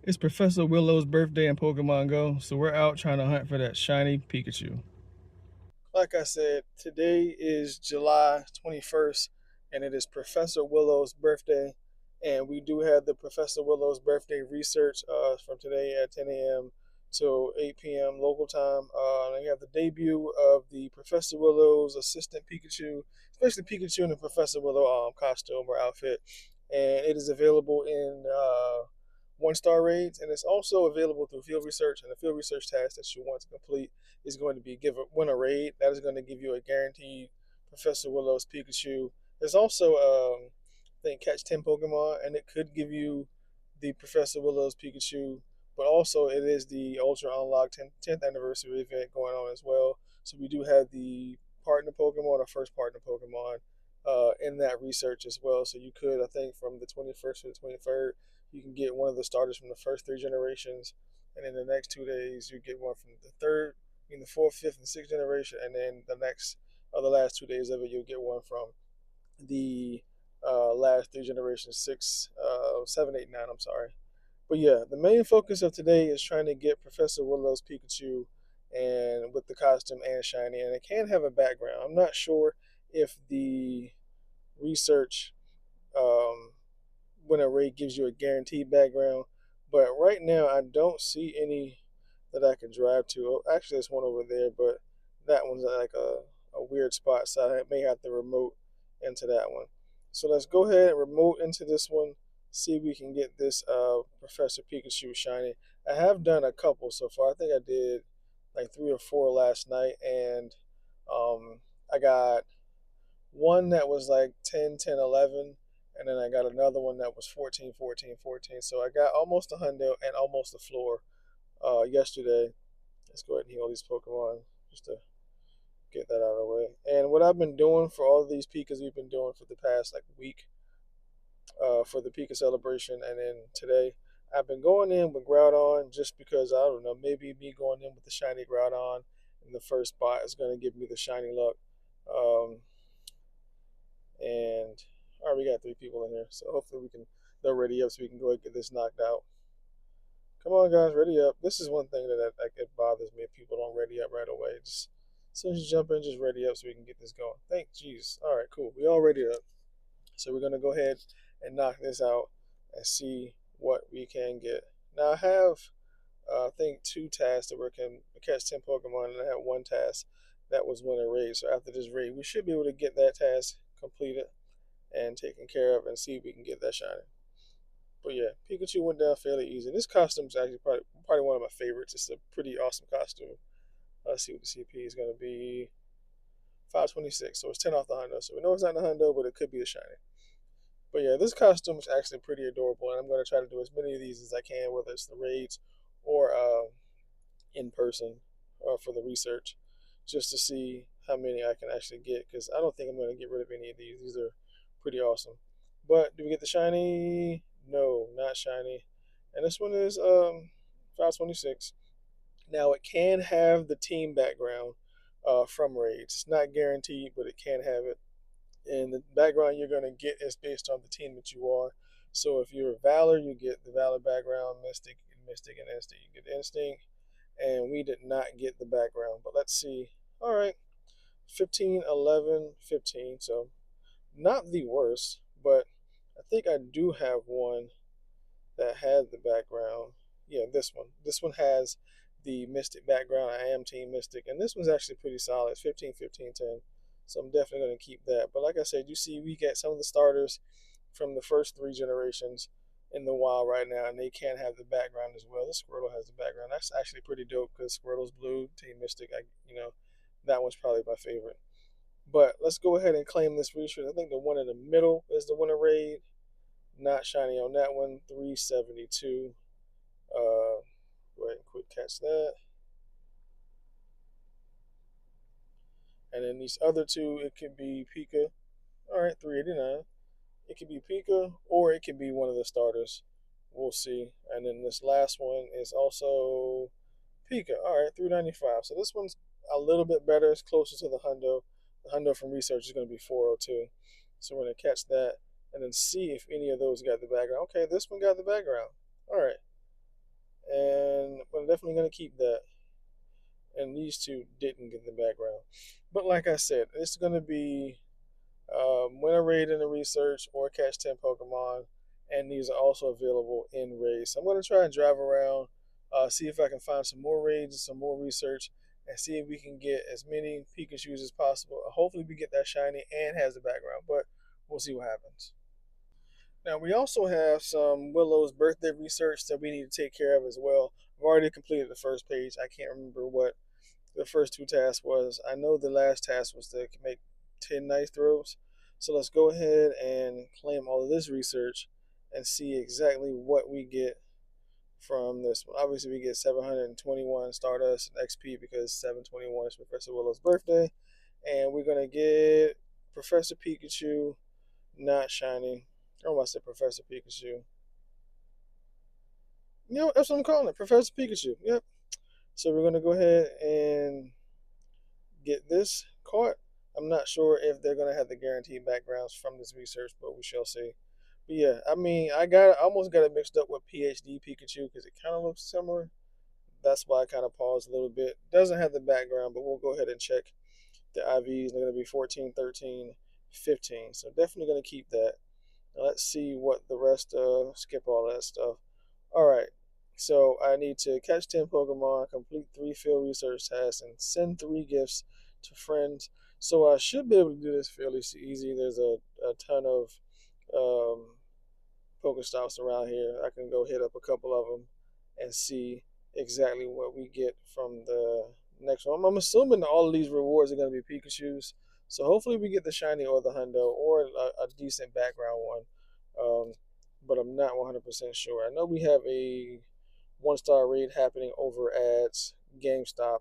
It's Professor Willow's birthday in Pokemon Go, so we're out trying to hunt for that shiny Pikachu. Like I said, today is July 21st, and it is Professor Willow's birthday. And we do have the Professor Willow's birthday research from today at 10 a.m. till 8 p.m. local time. And we have the debut of the Professor Willow's assistant Pikachu, especially Pikachu in the Professor Willow costume or outfit. And it is available in one-star raids, and it's also available through field research. And the field research task that you want to complete is going to be win a raid. That is going to give you a guaranteed Professor Willow's Pikachu. There's also I think catch 10 Pokemon, and it could give you the Professor Willow's Pikachu. But also it is the Ultra Unlock 10th anniversary event going on as well. So we do have the partner Pokemon, our first partner Pokemon, in that research as well. So you could, I think, from the 21st to the 23rd, you can get one of the starters from the first three generations, and in the next 2 days you get one from the third, the fourth, fifth, and sixth generation, and then the last 2 days of it, you'll get one from the last three generations, six, seven, eight, nine. I'm sorry, but yeah, the main focus of today is trying to get Professor Willow's Pikachu, and with the costume and shiny, and it can have a background. I'm not sure if the research um, when a raid gives you a guaranteed background. But right now, I don't see any that I can drive to. Oh, actually, there's one over there, but that one's like a weird spot, so I may have to remote into that one. So let's go ahead and remote into this one, see if we can get this Professor Pikachu shiny. I have done a couple so far. I think I did like three or four last night, and I got one that was like 10, 10, 11, and then I got another one that was 14, 14, 14. So I got almost a hundo and almost a floor yesterday. Let's go ahead and heal these Pokemon just to get that out of the way. And what I've been doing for all of these Pikas we've been doing for the past like week for the Pika celebration, and then today I've been going in with Groudon just because I don't know, maybe me going in with the shiny Groudon in the first spot is going to give me the shiny luck. Um, and all right, we got three people in here, so hopefully they're ready up so we can go ahead and get this knocked out. Come on, guys, ready up. This is one thing that it bothers me if people don't ready up right away. Just as soon as you jump in, just ready up so we can get this going. Thank Jesus. All right, cool. We all ready up. So we're gonna go ahead and knock this out and see what we can get. Now I have I think two tasks that we can catch 10 Pokemon, and I have one task that was win a raid. So after this raid, we should be able to get that task completed and taken care of and see if we can get that shiny. But yeah, Pikachu went down fairly easy. This costume is actually probably one of my favorites. It's a pretty awesome costume. Let's see what the CP is going to be. 526, so it's 10 off the hundo. So we know it's not the hundo, but it could be the shiny. But yeah, this costume is actually pretty adorable, and I'm going to try to do as many of these as I can, whether it's the raids or in person for the research, just to see how many I can actually get, because I don't think I'm going to get rid of any of these. These are pretty awesome. But do we get the shiny? No, not shiny. And this one is 526. Now it can have the team background from raids. It's not guaranteed, but it can have it. And the background you're going to get is based on the team that you are. So if you're Valor, you get the Valor background. Mystic, and Instinct, you get Instinct. And we did not get the background. But let's see. All right, 15, 11, 15. So not the worst, but I think I do have one that had the background. Yeah, this one. This one has the Mystic background. I am Team Mystic. And this one's actually pretty solid. It's 15, 15, 10. So I'm definitely going to keep that. But like I said, you see, we get some of the starters from the first three generations in the wild right now, and they can have the background as well. The Squirtle has the background. That's actually pretty dope because Squirtle's blue, Team Mystic. That one's probably my favorite. But let's go ahead and claim this research. I think the one in the middle is the winner raid. Not shiny on that one. 372. Go ahead and quick catch that. And then these other two, it could be Pika. All right, 389. It could be Pika or it could be one of the starters. We'll see. And then this last one is also Pika. All right, 395. So this one's a little bit better. It's closer to the hundo. The hundo from research is going to be 402. So we're going to catch that and then see if any of those got the background. Okay, this one got the background. All right. definitely going to keep that. And these two didn't get the background. But like I said, it's going to be win a raid in the research or catch 10 Pokemon. And these are also available in raids. So I'm going to try and drive around, see if I can find some more raids and some more research, and see if we can get as many Pikachus as possible. Hopefully we get that shiny and has the background, but we'll see what happens. Now we also have some Willow's birthday research that we need to take care of as well. I've already completed the first page. I can't remember what the first two tasks was. I know the last task was to make 10 nice throws. So let's go ahead and claim all of this research and see exactly what we get from this one. Obviously, we get 721 Stardust and XP because 721 is Professor Willow's birthday. And we're going to get Professor Pikachu, not shiny. I almost said Professor Pikachu. You know, that's what I'm calling it, Professor Pikachu. Yep. So we're going to go ahead and get this caught. I'm not sure if they're gonna have the guaranteed backgrounds from this research, but we shall see. But yeah, I mean, I almost got it mixed up with PhD Pikachu because it kind of looks similar. That's why I kind of paused a little bit. Doesn't have the background, but we'll go ahead and check the IVs. They're gonna be 14, 13, 15. So definitely gonna keep that. Now let's see what the rest of. Skip all that stuff. All right. So I need to catch 10 Pokemon, complete 3 field research tasks, and send 3 gifts to friends. So I should be able to do this fairly easy. There's a ton of um, Pokestops around here. I can go hit up a couple of them and see exactly what we get from the next one. I'm assuming that all of these rewards are going to be Pikachus. So hopefully we get the shiny or the hundo or a decent background one. But I'm not 100% sure. I know we have a 1-star raid happening over at GameStop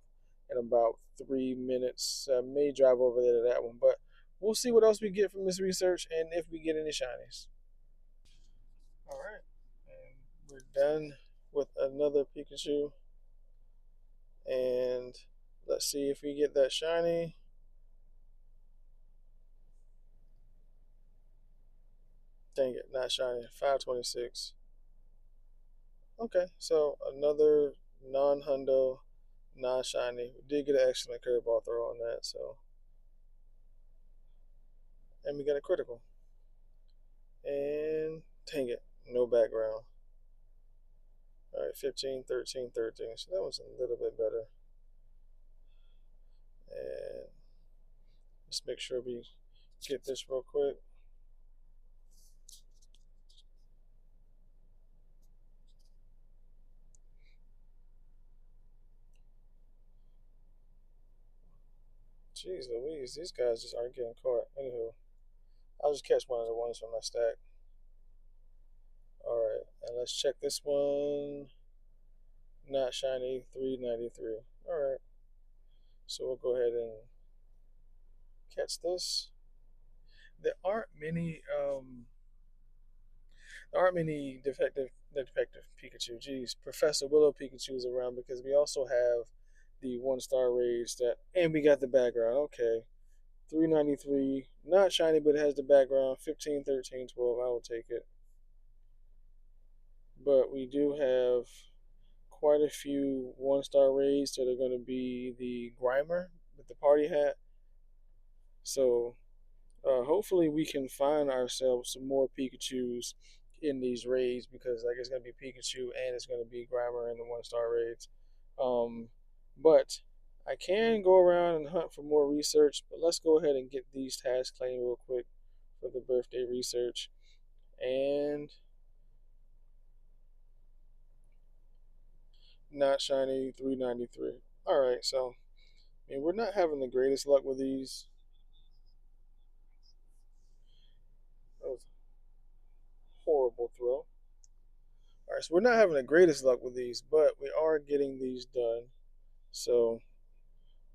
in about 3 minutes. I may drive over there to that one, but we'll see what else we get from this research and if we get any shinies. All right, and we're done with another Pikachu, and let's see if we get that shiny. Dang it, not shiny. 526. Okay, so another non-hundo, non-shiny. We did get an excellent curveball throw on that, so. And we got a critical. And dang it, no background. All right, 15, 13, 13. So that was a little bit better. And let's make sure we get this real quick. Jeez Louise, these guys just aren't getting caught. Anywho, I'll just catch one of the ones from my stack. All right, and let's check this one. Not shiny, 393. All right, so we'll go ahead and catch this. There aren't many defective Pikachu. Geez, Professor Willow Pikachu is around because we also have the 1-star raids that, and we got the background. Okay, 393, not shiny, but it has the background. 15, 13, 12. I will take it. But we do have quite a few 1-star raids that are going to be the Grimer with the party hat. So hopefully we can find ourselves some more Pikachus in these raids because like it's going to be Pikachu and it's going to be Grimer in the 1-star raids. But I can go around and hunt for more research, but let's go ahead and get these tasks claimed real quick for the birthday research. And not shiny, 393. All right, so I mean, we're not having the greatest luck with these. That was a horrible throw. All right, so we're not having the greatest luck with these, but we are getting these done. So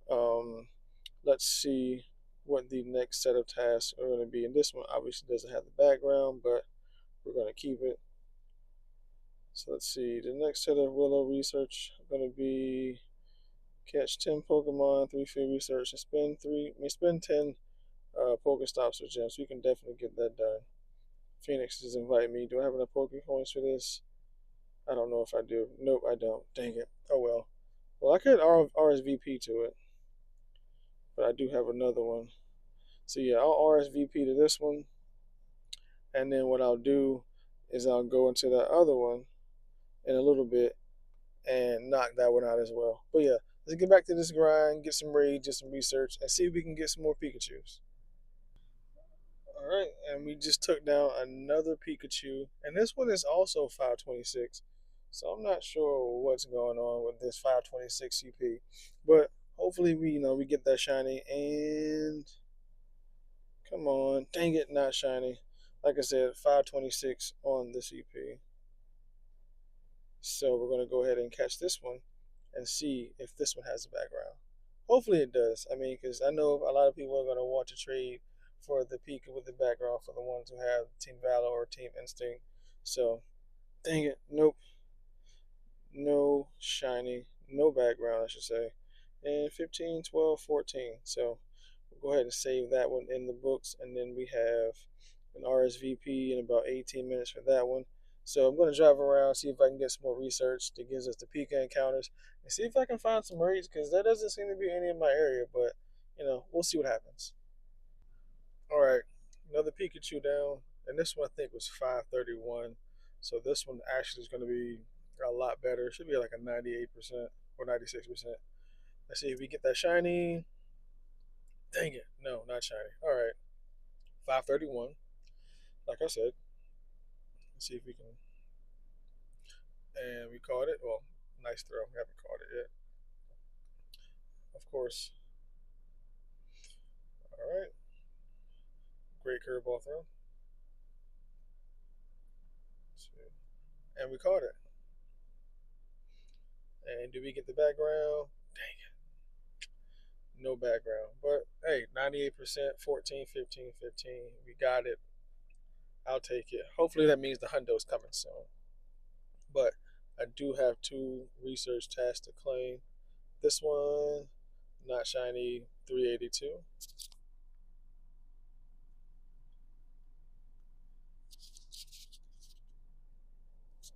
um, let's see what the next set of tasks are going to be. And this one obviously doesn't have the background, but we're going to keep it. So let's see. The next set of Willow research are going to be catch 10 Pokemon, 3 field research, and spend 10 Pokestops with gems. So we can definitely get that done. Phoenix is inviting me. Do I have enough Pokecoins for this? I don't know if I do. Nope, I don't. Dang it. Oh well. Well, I could RSVP to it, but I do have another one. So yeah, I'll RSVP to this one, and then what I'll do is I'll go into that other one in a little bit and knock that one out as well. But yeah, let's get back to this grind, get some raids, do some research, and see if we can get some more Pikachus. All right, and we just took down another Pikachu, and this one is also 526. So I'm not sure what's going on with this 526 CP, but hopefully we get that shiny. And come on, dang it, not shiny. Like I said, 526 on the CP. So we're gonna go ahead and catch this one and see if this one has a background. Hopefully it does. I mean, because I know a lot of people are gonna want to trade for the Pika with the background for the ones who have Team Valor or Team Instinct. So dang it, nope, no shiny, no background, I should say. And 15, 12, 14. So we'll go ahead and save that one in the books, and then we have an RSVP in about 18 minutes for that one. So I'm going to drive around, see if I can get some more research that gives us the Pika encounters, and see if I can find some raids, because there doesn't seem to be any in my area, but, we'll see what happens. All right, another Pikachu down, and this one I think was 531. So this one actually is going to be a lot better. It should be like a 98% or 96%. Let's see if we get that shiny. Dang it. No, not shiny. All right, 531. Like I said, let's see if we can. And we caught it. Well, nice throw. We haven't caught it yet. Of course. All right. Great curveball throw. And we caught it. And do we get the background? Dang it. No background. But hey, 98%, 14, 15, 15. We got it. I'll take it. Hopefully that means the hundo's coming soon. But I do have two research tasks to claim. This one, not shiny, 382.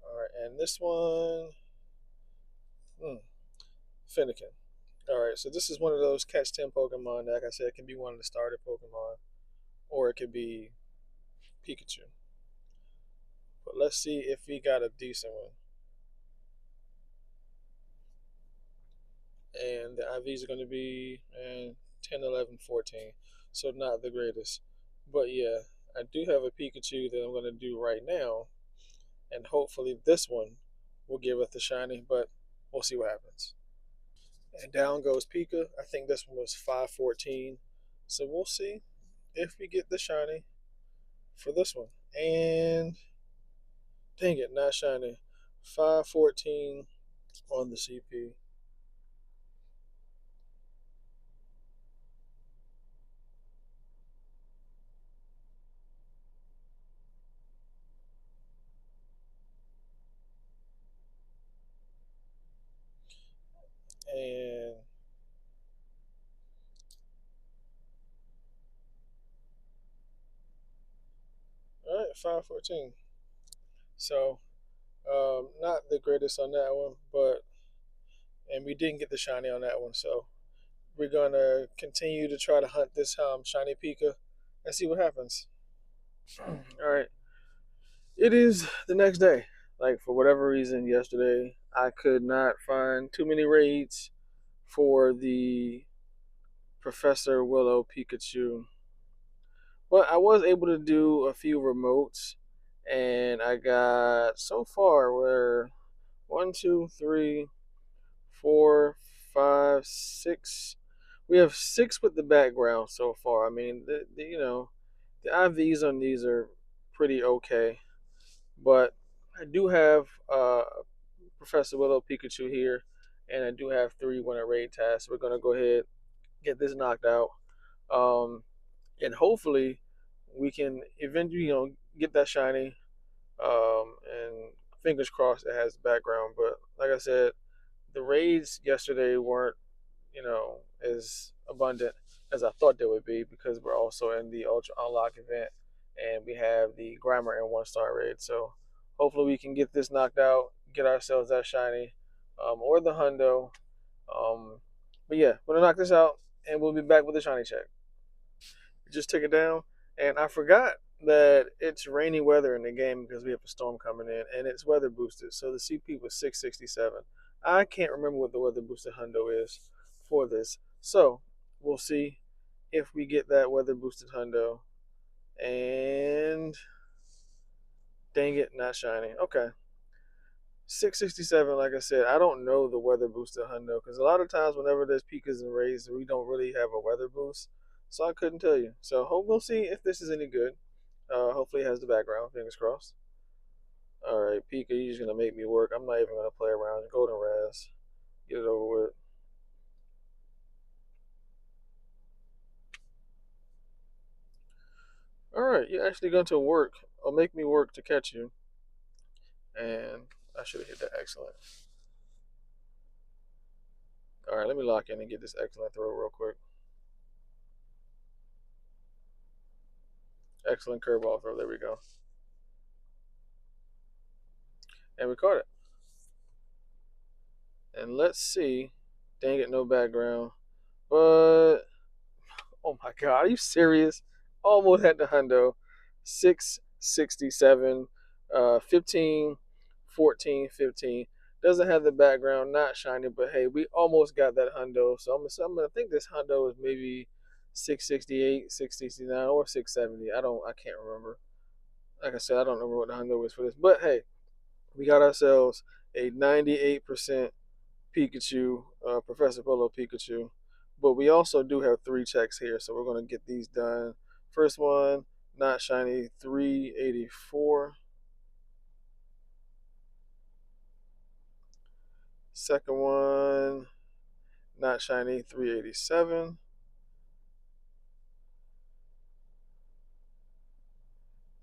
All right, and this one, Finnegan. All right, so this is one of those catch 10 Pokemon that, like I said, it can be one of the starter Pokemon, or it could be Pikachu. But let's see if we got a decent one. And the IVs are going to be 10, 11, 14. So not the greatest. But yeah, I do have a Pikachu that I'm going to do right now. And hopefully this one will give us the shiny, but we'll see what happens. And down goes Pika. I think this one was 514. So we'll see if we get the shiny for this one. And dang it, not shiny. 514 on the CP. And all right, 514. So not the greatest on that one, but and we didn't get the shiny on that one. So we're gonna continue to try to hunt this shiny Pika and see what happens. All right, it is the next day. Like for whatever reason, yesterday I could not find too many raids for the Professor Willow Pikachu, but I was able to do a few remotes, and I got so far where 1, 2, 3, 4, 5, 6. We have 6 with the background so far. I mean, the IVs on these are pretty okay, but I do have Professor Willow Pikachu here, and I do have 3 winner raid tasks. We're gonna go ahead get this knocked out, um, and hopefully we can eventually get that shiny. And fingers crossed it has background. But like I said, the raids yesterday weren't as abundant as I thought they would be because we're also in the Ultra Unlock event and we have the Grammar and 1-star raid. So hopefully we can get this knocked out, get ourselves that shiny or the hundo. But yeah, we're gonna knock this out, and we'll be back with the shiny check. Just took it down, and I forgot that it's rainy weather in the game because we have a storm coming in, and it's weather boosted. So the CP was 667. I can't remember what the weather boosted hundo is for this, so we'll see if we get that weather boosted hundo. And dang it, not shiny. Okay. 667, like I said, I don't know the weather booster hundo because a lot of times whenever there's Pikas and Rays, we don't really have a weather boost. So I couldn't tell you. So we'll see if this is any good. Hopefully it has the background. Fingers crossed. All right, Pika, you're just gonna make me work. I'm not even gonna play around. Golden Raz, get it over with. All right, you're actually going to work or make me work to catch you. And I should have hit that excellent. All right, let me lock in and get this excellent throw real quick. Excellent curveball throw. There we go. And we caught it. And let's see. Dang it, no background. But oh my god, are you serious? Almost had the hundo. 667, 15, 14, 15. Doesn't have the background, not shiny, but hey, we almost got that hundo. So I'm gonna think this hundo is maybe 668, 669, or 670. I can't remember. Like I said, I don't remember what the hundo is for this. But hey, we got ourselves a 98% Pikachu, Professor Willow Pikachu. But we also do have 3 checks here, so we're going to get these done. First one, not shiny, 384. Second one, not shiny, 387.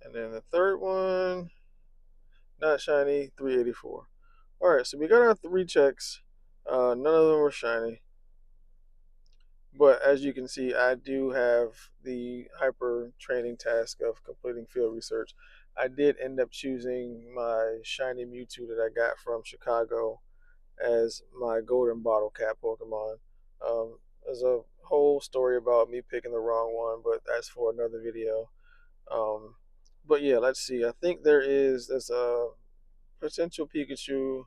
And then the third one, not shiny, 384. All right, so we got our 3 checks. None of them were shiny. But as you can see, I do have the hyper training task of completing field research. I did end up choosing my shiny Mewtwo that I got from Chicago as my golden bottle cap Pokemon. There's a whole story about me picking the wrong one, but that's for another video. But yeah, let's see. I think there's a potential Pikachu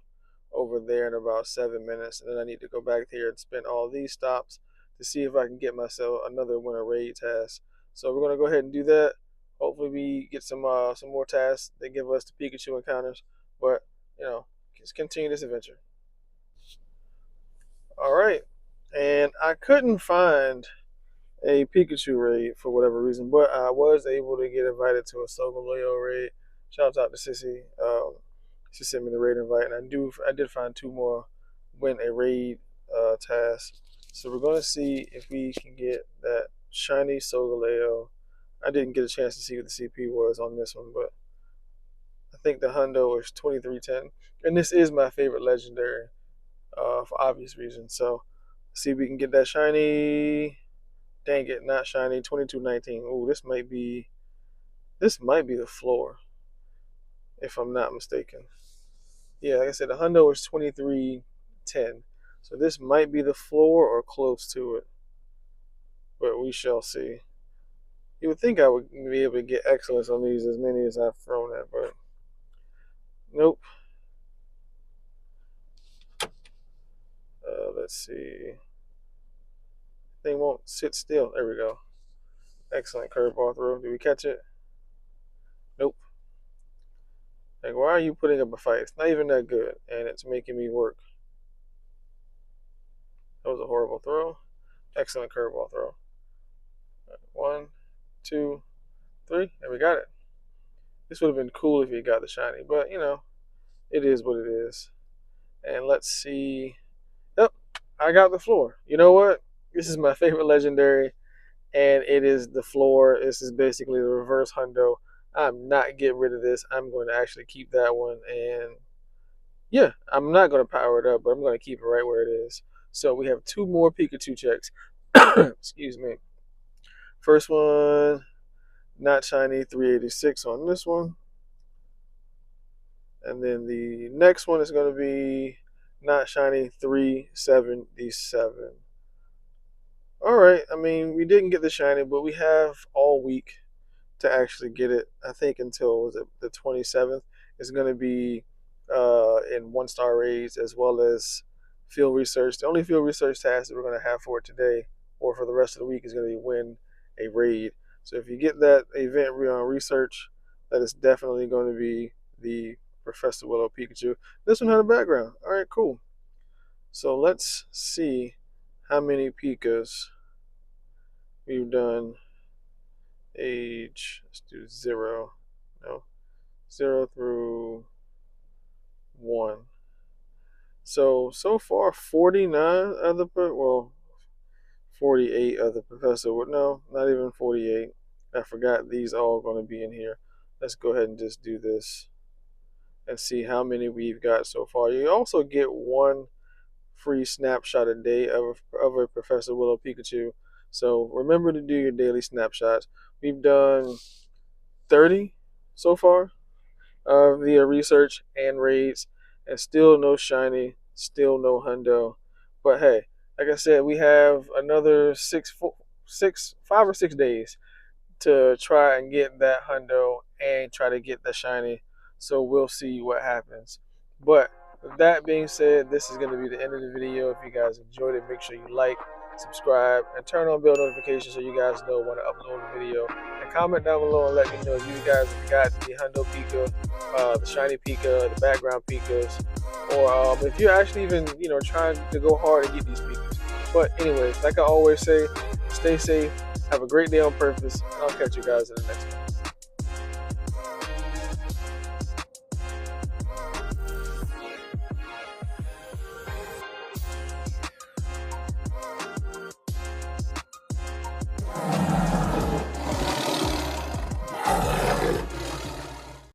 over there in about 7 minutes, and then I need to go back here and spend all these stops to see if I can get myself another winter raid task. So we're gonna go ahead and do that. Hopefully we get some more tasks that give us the Pikachu encounters. But let's continue this adventure. All right, and I couldn't find a Pikachu raid for whatever reason, but I was able to get invited to a Solgaleo raid. Shout out to Sissy. She sent me the raid invite, and I did find 2 more win a raid task. So we're gonna see if we can get that shiny Solgaleo. I didn't get a chance to see what the CP was on this one, but I think the hundo is 2310, and this is my favorite legendary for obvious reasons. So see if we can get that shiny. Dang it, not shiny. 2219. Ooh, this might be the floor, if I'm not mistaken. Yeah, like I said, the hundo is 2310. So this might be the floor or close to it. But we shall see. You would think I would be able to get excellence on these as many as I've thrown at, but nope. Let's see. Thing won't sit still. There we go. Excellent curveball throw. Did we catch it? Nope. Like, why are you putting up a fight? It's not even that good, and it's making me work. That was a horrible throw. Excellent curveball throw. 1, 2, 3, and we got it. This would have been cool if he got the shiny, but it is what it is. And let's see. Yep, I got the floor. You know what? This is my favorite legendary, and it is the floor. This is basically the reverse hundo. I'm not getting rid of this. I'm going to actually keep that one, and yeah, I'm not going to power it up, but I'm going to keep it right where it is. So we have 2 more Pikachu checks. Excuse me. First one, not shiny, 386 on this one. And then the next one is going to be not shiny 377. All right. I mean, we didn't get the shiny, but we have all week to actually get it. I think until was it the 27th. It's going to be in 1-star raids as well as field research. The only field research task that we're going to have for today or for the rest of the week is going to be win a raid. So if you get that event research, that is definitely going to be the Professor Willow Pikachu. This one had a background. All right, cool. So let's see how many Pikas we've done. Age, let's do 0. No, 0 through 1. So far 49 of the, well, 48 of the Professor, no, not even 48. I forgot these all going to be in here. Let's go ahead and just do this and see how many we've got so far. You also get 1 free snapshot a day of a Professor Willow Pikachu. So remember to do your daily snapshots. We've done 30 so far via research and raids, and still no shiny, still no hundo. But hey, like I said, we have another 5 or 6 days to try and get that hundo and try to get the shiny. So we'll see what happens. But with that being said, this is going to be the end of the video. If you guys enjoyed it, make sure you like, subscribe, and turn on bell notifications so you guys know when I upload a video. And comment down below and let me know if you guys have got the Hundo Pika, the Shiny Pika, the background Pikas, or if you're actually even trying to go hard and get these Pikas. But anyways, like I always say, stay safe, have a great day on purpose, and I'll catch you guys in the next one.